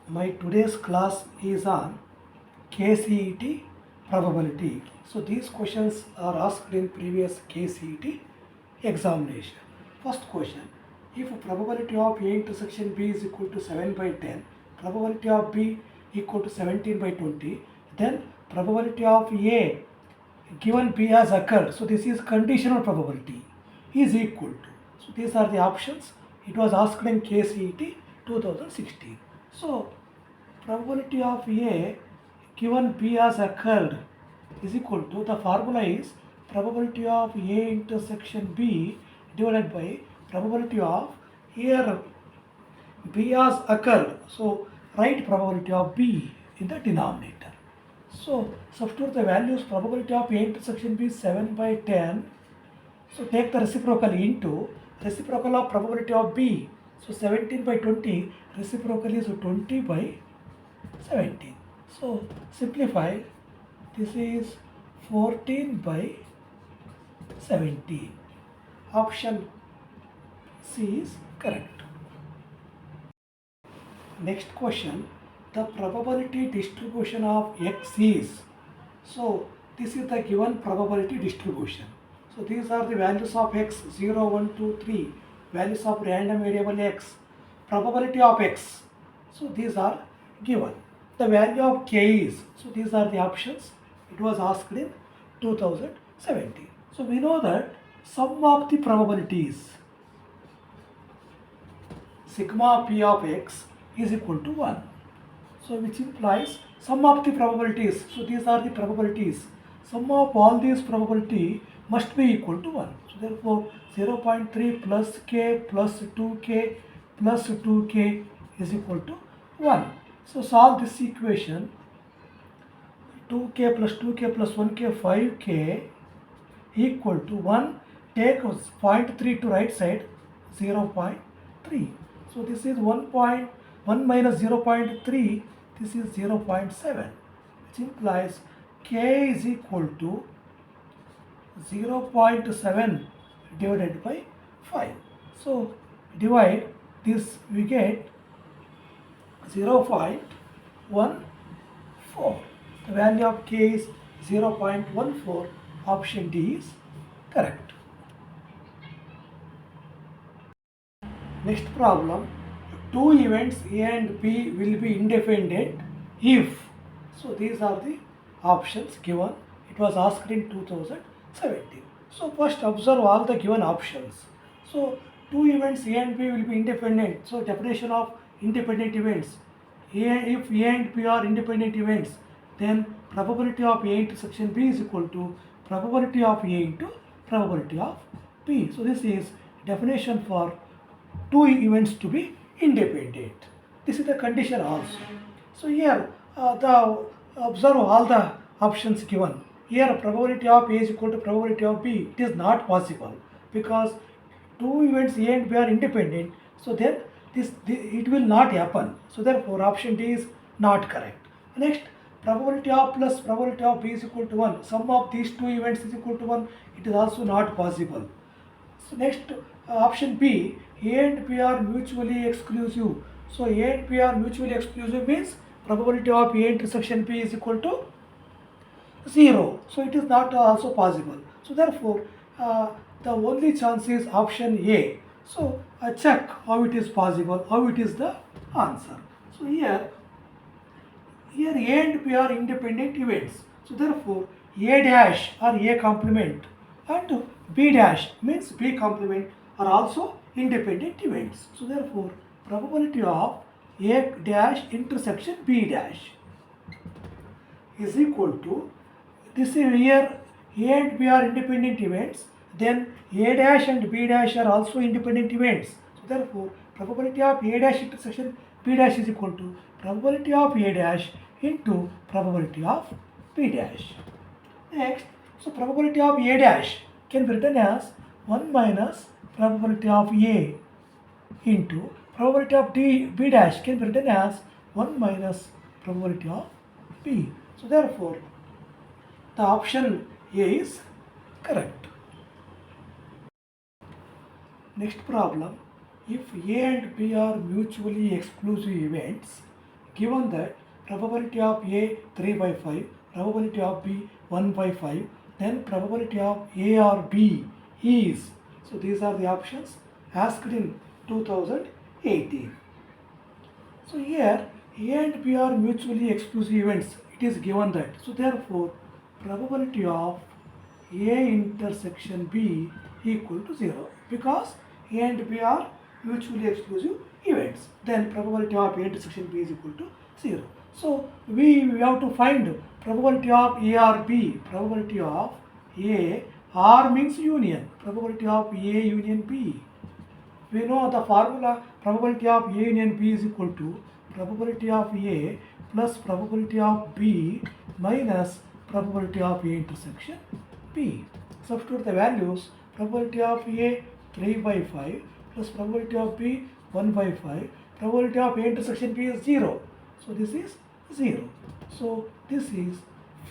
My today's class is on KCET probability. So these questions are asked in previous KCET examination. First question, if probability of A intersection B is equal to 7 by 10, probability of B equal to 17 by 20, then probability of A given B has occurred, so this is conditional probability, is equal to. So these are the options. It was asked in KCET 2016. So probability of A given B has occurred is equal to, the formula is probability of A intersection B divided by probability of, here B has occurred, so write probability of B in the denominator. So substitute the values. Probability of A intersection B is 7 by 10. So take the reciprocal into reciprocal of probability of B. So 17 by 20, reciprocal is 20 by 17. So simplify, this is 14 by 17. Option C is correct. Next question, the probability distribution of X is. So this is the given probability distribution. So these are the values of X, 0, 1, 2, 3, values of random variable X, probability of X. So these are given. The value of K is, so these are the options. It was asked in 2017. So we know that sum of the probabilities, sigma P of X is equal to 1. So which implies sum of the probabilities. So these are the probabilities. Sum of all these probability must be equal to 1. So therefore 0.3 plus k plus 2k plus 2k is equal to 1. So solve this equation. 2k plus 2k plus 1k, 5k equal to 1. Take 0.3 to right side, 0.3. So this is 1.1 minus 0.3, this is 0.7, which implies k is equal to 0.7 divided by 5. So divide this, we get 0.14. The value of k is 0.14. Option D is correct. Next problem, two events A and B will be independent if. So these are the options given. It was asked in 2017. So first observe all the given options. So two events A and B will be independent. So definition of independent events. If A and B are independent events, then probability of A intersection B is equal to probability of A into probability of B. So this is definition for two events to be independent. This is the condition also. So here observe all the options given. Here probability of A is equal to probability of B. It is not possible because two events A and B are independent. So then it will not happen. So therefore option D is not correct. Next, probability of plus probability of B is equal to 1. Sum of these two events is equal to 1. It is also not possible. So next, option B, A and B are mutually exclusive. So A and B are mutually exclusive means probability of A intersection B is equal to 0. So it is not also possible. So therefore the only chance is option A. So check how it is possible, how it is the answer. So here A and B are independent events. So therefore A dash or A complement and B dash means B complement are also independent events. So therefore probability of A dash intersection B dash is equal to, this is here A and B are independent events, then A dash and B dash are also independent events. So therefore probability of A dash intersection B dash is equal to probability of A dash into probability of B dash. Next, so probability of A dash can be written as 1 minus probability of A into probability of B dash can be written as 1 minus probability of B. So therefore the option A is correct. Next problem, if A and B are mutually exclusive events, given that probability of A 3 by 5, probability of B 1 by 5, then probability of A or B is. So these are the options asked in 2018. So here A and B are mutually exclusive events. It is given that. So therefore probability of A intersection B equal to 0 because A and B are mutually exclusive events. Then probability of A intersection B is equal to 0. So we have to find probability of A or B. Probability of A, R means union. Probability of A union B. We know the formula probability of A union B is equal to probability of A plus probability of B minus probability of A intersection B. Substitute the values. Probability of A 3 by 5 plus probability of B 1 by 5. Probability of A intersection B is 0. So this is 0. So this is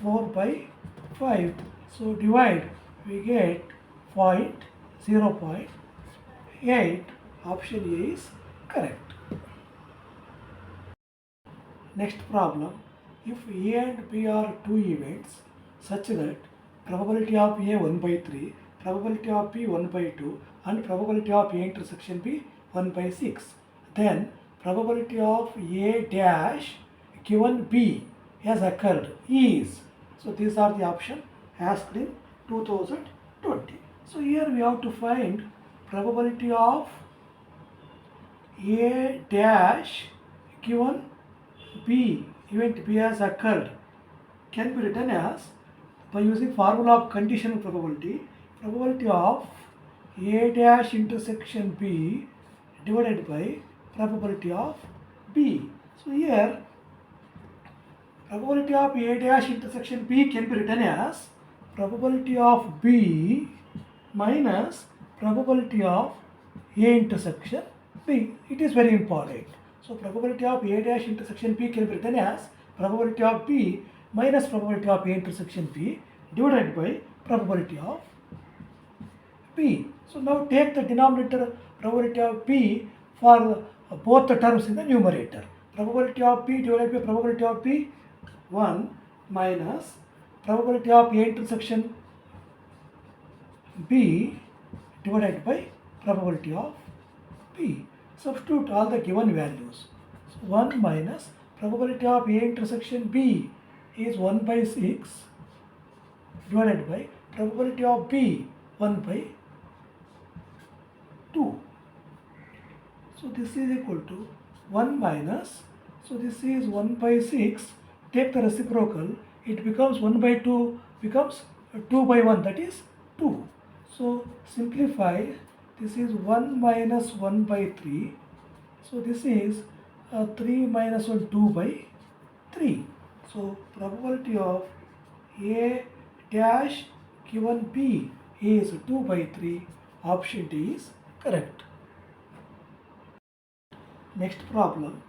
4 by 5. So divide, we get 0.8. Option A is correct. Next problem. If A and B are two events such that probability of A 1 by 3, probability of B 1 by 2 and probability of A intersection B 1 by 6, then probability of A dash given B has occurred is. So these are the options asked in 2020. So here we have to find probability of A dash given B, event B has occurred, can be written as, by using formula of conditional probability, probability of A dash intersection B divided by probability of B. So here probability of A dash intersection B can be written as probability of B minus probability of A intersection B. It is very important. So probability of A dash intersection B can be written as probability of B minus probability of A intersection B divided by probability of B. So now take the denominator probability of B for both the terms in the numerator. Probability of B divided by probability of B 1 minus probability of A intersection B divided by probability of B. Substitute all the given values. So 1 minus probability of A intersection B is 1 by 6 divided by probability of B 1 by 2. So this is equal to 1 minus, so this is 1 by 6, take the reciprocal, it becomes 1 by 2 becomes 2 by 1, that is 2. So simplify, this is 1 minus 1 by 3, so this is 3 minus 1, 2 by 3. So probability of A dash given B is 2 by 3, option D is correct. Next problem,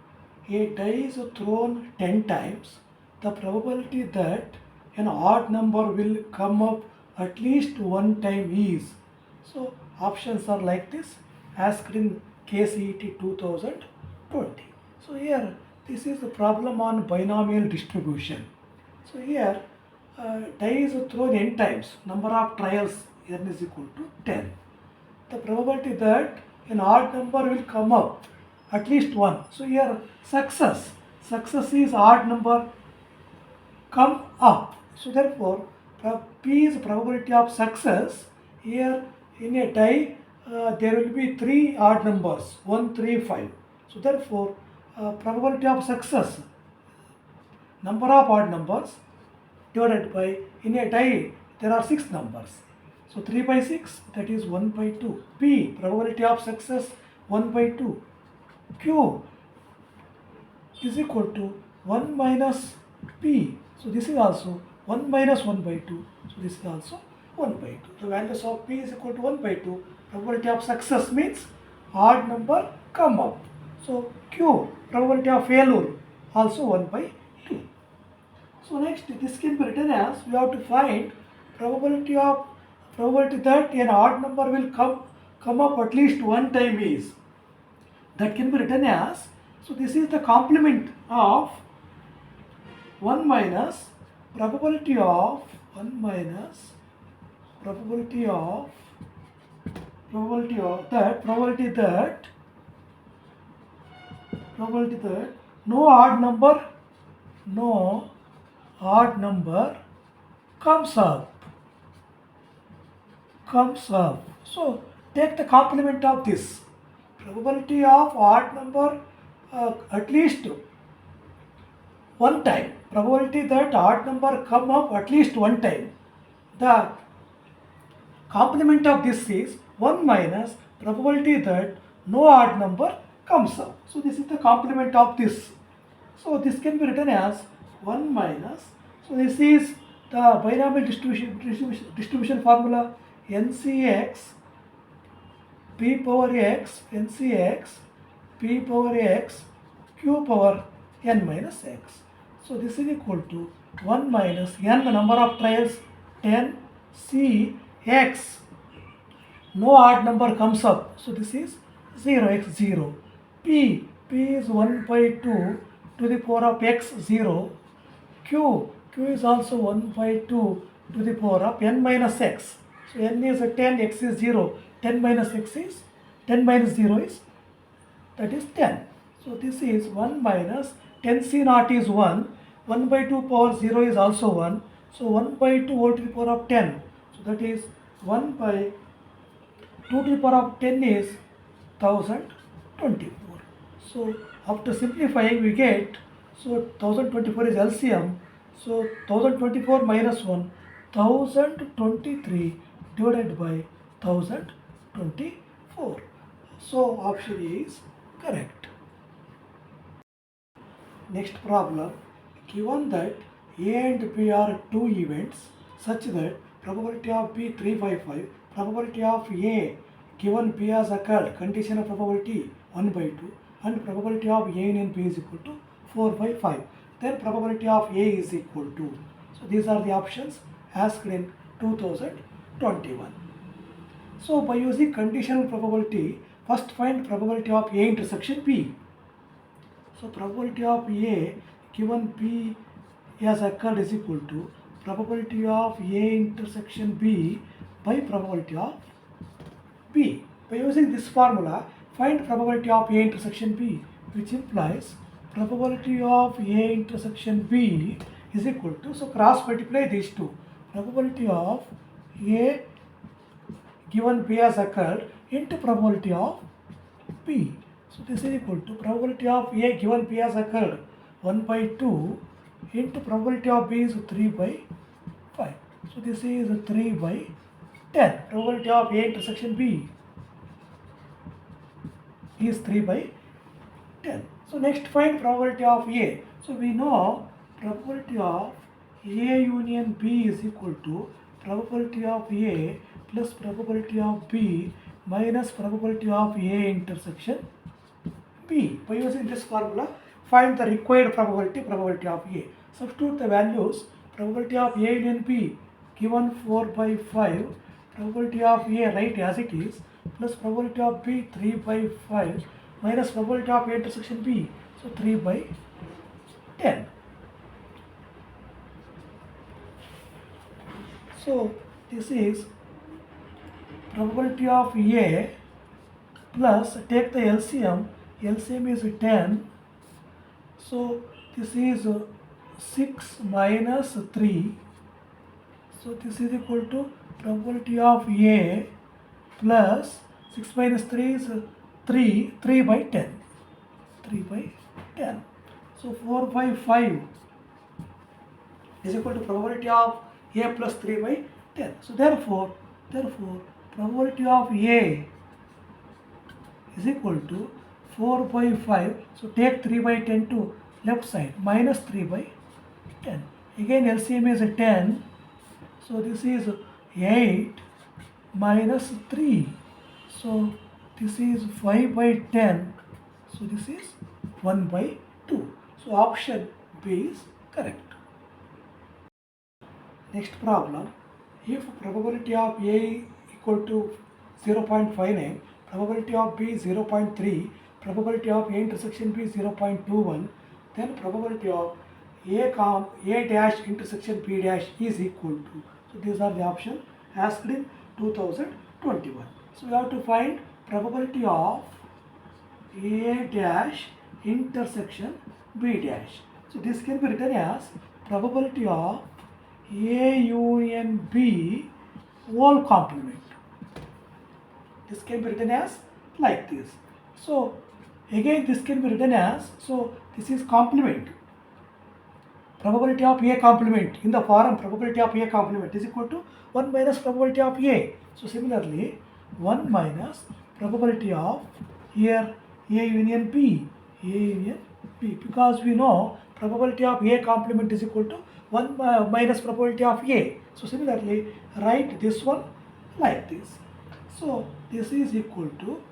a die is thrown 10 times. The probability that an odd number will come up at least one time is. So options are like this, asked in KCET 2020. So here this is the problem on binomial distribution. So here die is thrown n times, number of trials n is equal to 10. The probability that an odd number will come up at least one. So here success is odd number come up. So therefore P is probability of success. Here in a die there will be 3 odd numbers, 1, 3, 5. So therefore probability of success, number of odd numbers divided by, in a die there are 6 numbers. So 3 by 6, that is 1 by 2. P, probability of success 1 by 2. Q is equal to 1 minus P. So this is also 1 minus 1 by 2. So this is also 1 by 2. The values of P is equal to 1 by 2. Probability of success means odd number come up. So Q, probability of failure, also 1 by 2. So next, this can be written as, we have to find probability that an odd number will come up at least one time is. That can be written as, So this is the complement of 1 minus probability of 1 minus probability of probability that no odd number comes up. So take the complement of this. Probability of odd number at least one time. Probability that odd number come up at least one time. The complement of this is 1 minus probability that no odd number comes up. So this is the complement of this. So this can be written as 1 minus. So this is the binomial distribution formula NCX p power x NCX p power x q power n minus x. So this is equal to 1 minus n, the number of trials 10, c x, no odd number comes up. So this is 0 x 0. P is 1 by 2 to the power of x 0. Q is also 1 by 2 to the power of n minus x. So n is 10, x is 0. 10 minus x is 10 minus 0 is, that is 10. So this is 1 minus 10 c naught is 1. 1 by 2 power 0 is also 1. So 1 by 2 whole to the power of 10. So that is 1 by 2 to the power of 10 is 1024. So after simplifying we get, so 1024 is LCM. So 1024 minus 1, 1023 divided by 1024. So option A is correct. Next problem. Given that A and B are two events such that probability of B 3 by 5, probability of A given B has occurred, conditional probability 1 by 2, and probability of A union B is equal to 4 by 5. Then probability of A is equal to. So these are the options asked in 2021. So by using conditional probability, first find probability of A intersection B. So probability of A given B has occurred is equal to probability of A intersection B by probability of B. By using this formula, find probability of A intersection B, which implies probability of A intersection B is equal to, so cross multiply these two. Probability of A given B has occurred into probability of B. So this is equal to probability of A given B has occurred 1 by 2 into probability of B is 3 by 5. So this is 3 by 10. Probability of A intersection B is 3 by 10. So next find probability of A. So we know probability of A union B is equal to probability of A plus probability of B minus probability of A intersection B. By using this formula, find the required probability of A. Substitute the values. Probability of A union B given 4 by 5, probability of A write as it is, plus probability of B 3 by 5 minus probability of A intersection B, so 3 by 10. So this is probability of A plus, take the LCM is 10. So this is 6 minus 3. So this is equal to probability of A plus 6 minus 3 is 3 by 10. 3 by 10. So 4 by 5 is equal to probability of A plus 3 by 10. So therefore probability of A is equal to 4 by 5. So take 3 by 10 to left side, minus 3 by 10. Again LCM is 10. So this is 8 minus 3. So this is 5 by 10. So this is 1 by 2. So option B is correct. Next problem. If probability of A equal to 0.59, probability of B 0.3, probability of A intersection B 0.21, then probability of A dash intersection B dash is equal to. So these are the options asked in 2021. So we have to find probability of A dash intersection B dash. So this can be written as probability of A union B whole complement. This can be written as like this. So again this can be written as, so this is complement. Probability of A complement in the form probability of A complement is equal to 1 minus probability of A. So similarly 1 minus probability of here A union B, because we know probability of A complement is equal to 1 minus probability of A. So similarly write this one like this. So this is equal to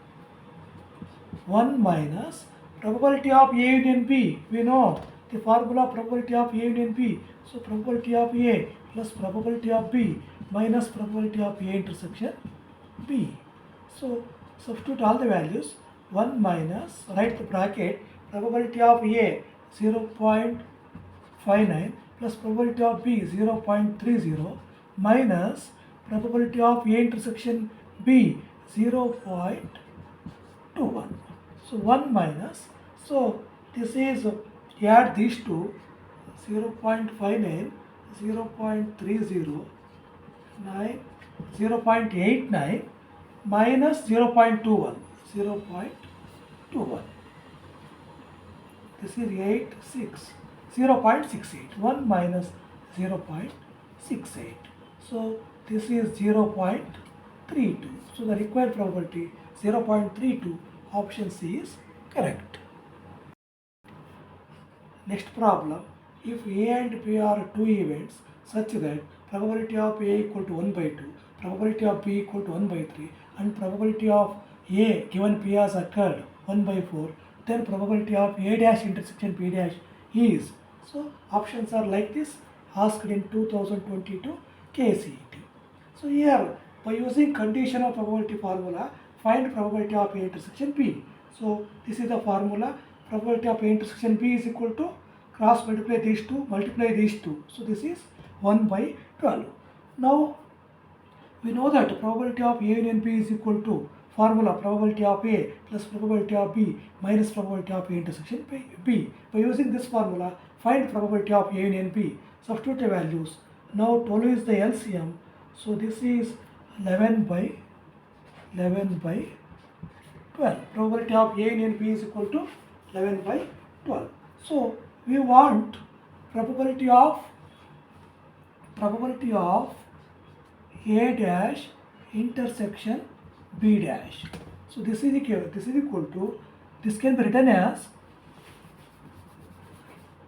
1 minus probability of A union B. We know the formula probability of A union B. So probability of A plus probability of B minus probability of A intersection B. So substitute all the values. 1 minus, write the bracket, probability of A 0.59 plus probability of B 0.30 minus probability of A intersection B 0.21. So 1 minus, so this is, add these two, 0.59, 0.30, 0.89 minus 0.21, 0.21. This is 0.68, 1 minus 0.68. So this is 0.32. So the required probability 0.32, option C is correct. Next problem, if A and B are two events such that probability of A equal to 1 by 2, probability of B equal to 1 by 3 and probability of A given P has occurred 1 by 4, then probability of A dash intersection B dash is. So options are like this, asked in 2022 KCET. So here by using conditional probability formula, find probability of A intersection B. So this is the formula, probability of A intersection B is equal to cross multiply these two, multiply these two. So this is 1 by 12. Now we know that probability of A union B is equal to formula probability of A plus probability of B minus probability of A intersection B. By using this formula, find probability of A union B. Substitute the values. Now 12 is the LCM. So this is 11 by 12. Probability of A union B is equal to 11 by 12. So we want probability of A dash intersection B dash. So this is equal to, this can be written as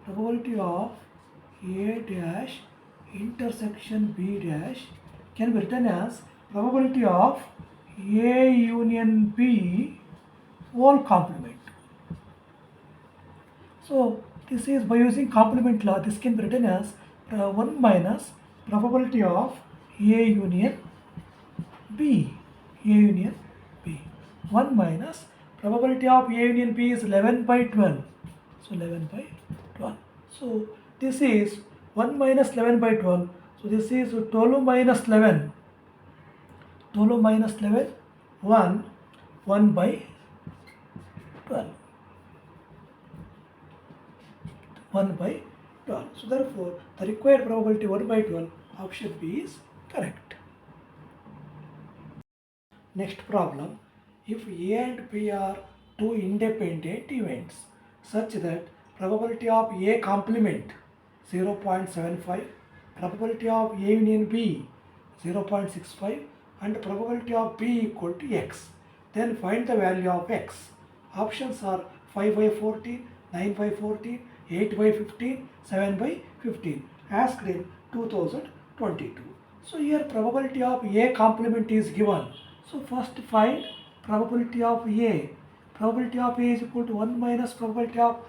probability of A dash intersection B dash can be written as probability of A union B whole complement. So this is, by using complement law, this can be written as 1 minus probability of A union B. 1 minus probability of A union B is 11 by 12. So 11 by 12. So this is 1 minus 11 by 12. So this is 12 minus 11. 12 minus 11, 1 by 12. 1 by 12. So therefore, the required probability 1 by 12, option B is correct. Next problem, if A and B are two independent events such that probability of A complement 0.75, probability of A union B 0.65 and probability of B equal to X, then find the value of X. Options are 5 by 14, 9 by 14, 8 by 15, 7 by 15, asked in 2022. So here probability of A complement is given. So first find probability of A. Probability of A is equal to 1 minus probability of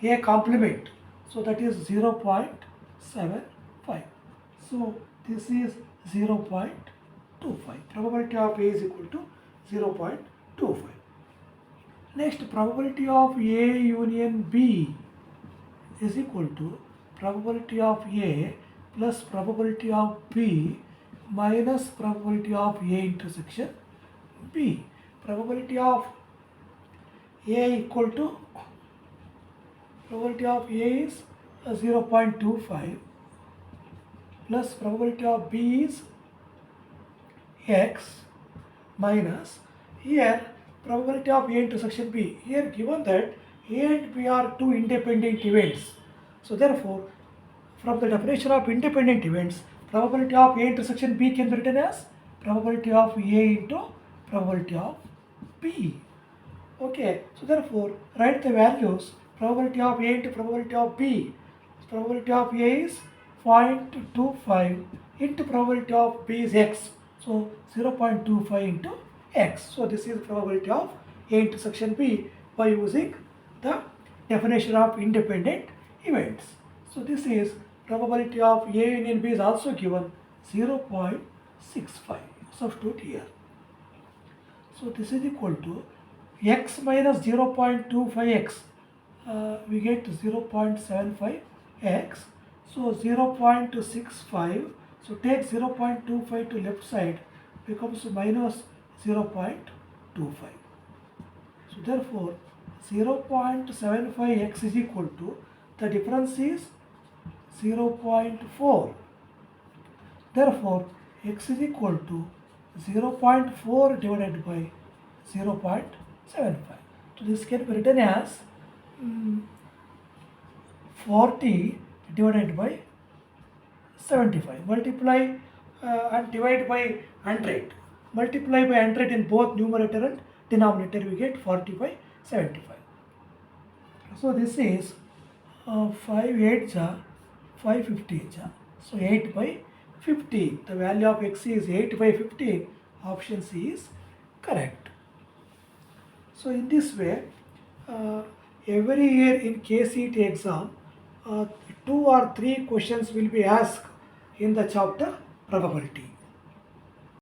A complement. So that is 0.75. So this is 0.25. Probability of A is equal to 0.25. Next, probability of A union B is equal to probability of A plus probability of B minus probability of A intersection B. Probability of A equal to probability of A is 0.25 plus probability of B is X minus here probability of A intersection B. Here given that A and B are two independent events. So therefore, from the definition of independent events, probability of A intersection B can be written as probability of A into probability of B. Okay, so therefore write the values probability of A into probability of B. Probability of A is 0.25 into probability of B is X. So 0.25 into X. So this is probability of A intersection B by using the definition of independent events. So this is probability of A union B is also given 0.65. Substitute here. So this is equal to X minus 0.25X. We get 0.75X. So 0.65. So take 0.25 to left side becomes minus 0.25. So therefore 0.75X is equal to, the difference is 0.4. Therefore X is equal to 0.4 divided by 0.75. So this can be written as 40 divided by 75. Multiply and divide by 100. Multiply by 100 in both numerator and denominator, we get 40 by 75. So this is 5 8 ja 550 ja. So 8 by 15. The value of X is 8 by 15. Option C is correct. So in this way, every year in KCET exam, 2 or 3 questions will be asked in the chapter probability.